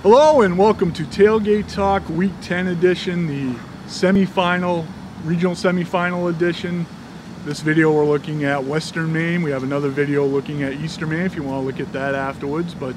Hello and welcome to Tailgate Talk Week 10 edition, the semifinal, regional semifinal edition. This video we're looking at Western Maine. We have another video looking at Eastern Maine if you want to look at that afterwards. But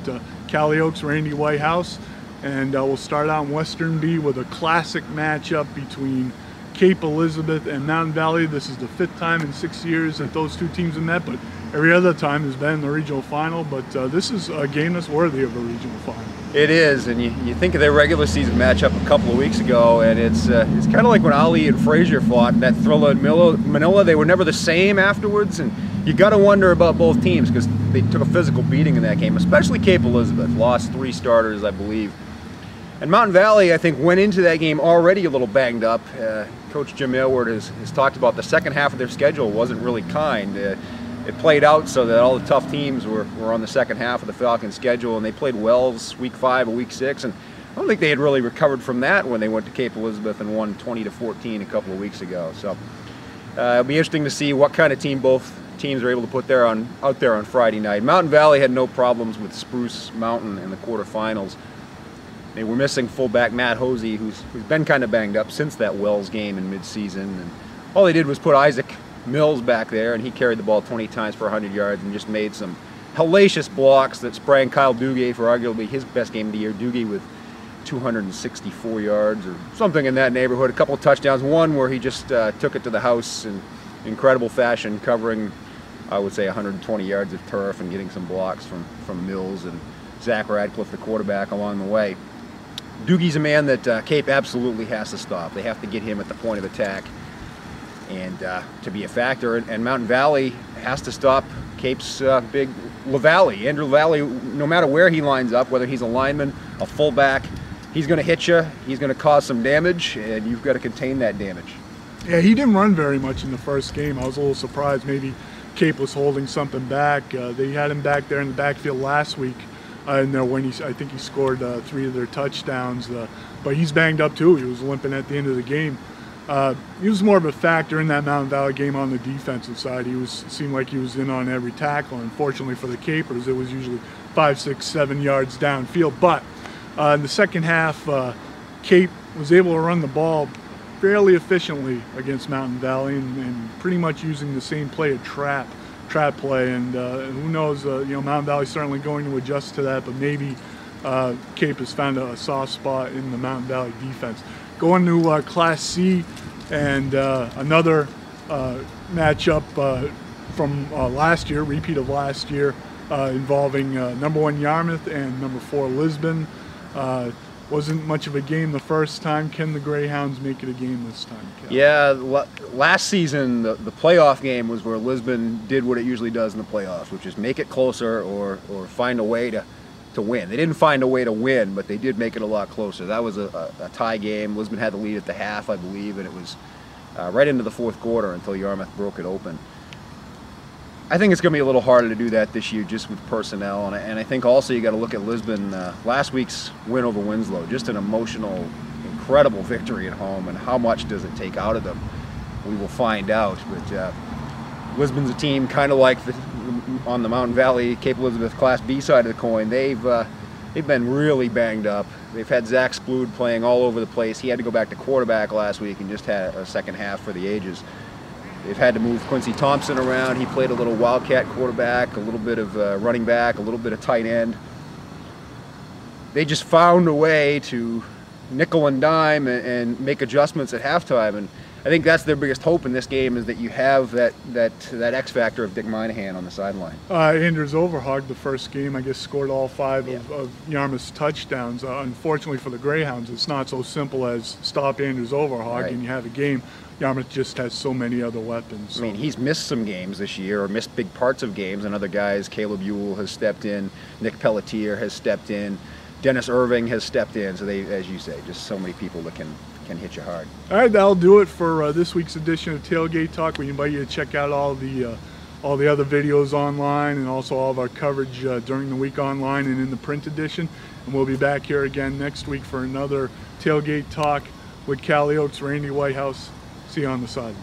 Callioaks, Randy Whitehouse, and we'll start out in Western B with a classic matchup between Cape Elizabeth and Mountain Valley. This is the 5th time in 6 years that those two teams have met, but every other time has been the regional final. But this is a game that's worthy of a regional final. It is, and you think of their regular season matchup a couple of weeks ago, and it's kind of like when Ali and Frazier fought in that thriller in Manila. They were never the same afterwards, and you got to wonder about both teams because they took a physical beating in that game, especially Cape Elizabeth. Lost 3 starters, I believe. And Mountain Valley, I think, went into that game already a little banged up. Coach Jim Aylward has talked about the second half of their schedule wasn't really kind. It played out so that all the tough teams were on the second half of the Falcons' schedule, and they played Wells week 5 and week 6, and I don't think they had really recovered from that when they went to Cape Elizabeth and won 20-14 a couple of weeks ago. So it'll be interesting to see what kind of team both teams are able to put out there on Friday night. Mountain Valley had no problems with Spruce Mountain in the quarterfinals. They were missing fullback Matt Hosey, who's been kind of banged up since that Wells game in midseason, and all they did was put Isaac Mills back there, and he carried the ball 20 times for 100 yards and just made some hellacious blocks that sprang Kyle Duguay for arguably his best game of the year. Duguay with 264 yards or something in that neighborhood, a couple of touchdowns, one where he just took it to the house in incredible fashion, covering, I would say, 120 yards of turf and getting some blocks from Mills and Zach Radcliffe, the quarterback, along the way. Duguay's a man that Cape absolutely has to stop. They have to get him at the point of attack and to be a factor, and Mountain Valley has to stop Cape's big LaValle. Andrew LaValle, no matter where he lines up, whether he's a lineman, a fullback, he's going to hit you, he's going to cause some damage, and you've got to contain that damage. Yeah, he didn't run very much in the first game. I was a little surprised. Maybe Cape was holding something back. They had him back there in the backfield last week, and when I think he scored 3 of their touchdowns, but he's banged up too. He was limping at the end of the game. He was more of a factor in that Mountain Valley game on the defensive side. Seemed like he was in on every tackle. Unfortunately for the Capers, it was usually 5, 6, 7 yards downfield. But in the second half, Cape was able to run the ball fairly efficiently against Mountain Valley, and pretty much using the same play, a trap play. And who knows? Mountain Valley's certainly going to adjust to that, but maybe Cape has found a soft spot in the Mountain Valley defense. Going to Class C, and another matchup from last year, repeat of last year, involving number 1 Yarmouth and number 4 Lisbon. Wasn't much of a game the first time. Can the Greyhounds make it a game this time, Cal? Yeah, last season the playoff game was where Lisbon did what it usually does in the playoffs, which is make it closer or find a way to win. They didn't find a way to win, but they did make it a lot closer. That was a tie game. Lisbon had the lead at the half, I believe, and it was right into the 4th quarter until Yarmouth broke it open. I think it's going to be a little harder to do that this year just with personnel, and I think also you got to look at Lisbon. Last week's win over Winslow, just an emotional, incredible victory at home, and how much does it take out of them? We will find out, but Lisbon's a team kind of like on the Mountain Valley Cape Elizabeth Class B side of the coin. They've been really banged up. They've had Zach Splood playing all over the place. He had to go back to quarterback last week and just had a second half for the ages. They've had to move Quincy Thompson around. He played a little wildcat quarterback, a little bit of running back, a little bit of tight end. They just found a way to nickel and dime and make adjustments at halftime, and I think that's their biggest hope in this game, is that you have that X factor of Dick Moynihan on the sideline. Anders Overhog, the first game, I guess, scored all 5 of Yarmouth's touchdowns. Unfortunately for the Greyhounds, it's not so simple as stop Anders Overhog and you have a game. Yarmouth just has so many other weapons. So. I mean, he's missed some games this year, or missed big parts of games, and other guys, Caleb Ewell has stepped in, Nick Pelletier has stepped in, Dennis Irving has stepped in, so they, as you say, just so many people that can hit you hard. All right, that'll do it for this week's edition of Tailgate Talk. We invite you to check out all the other videos online, and also all of our coverage during the week online and in the print edition. And we'll be back here again next week for another Tailgate Talk with Callioaks, Randy Whitehouse. See you on the side.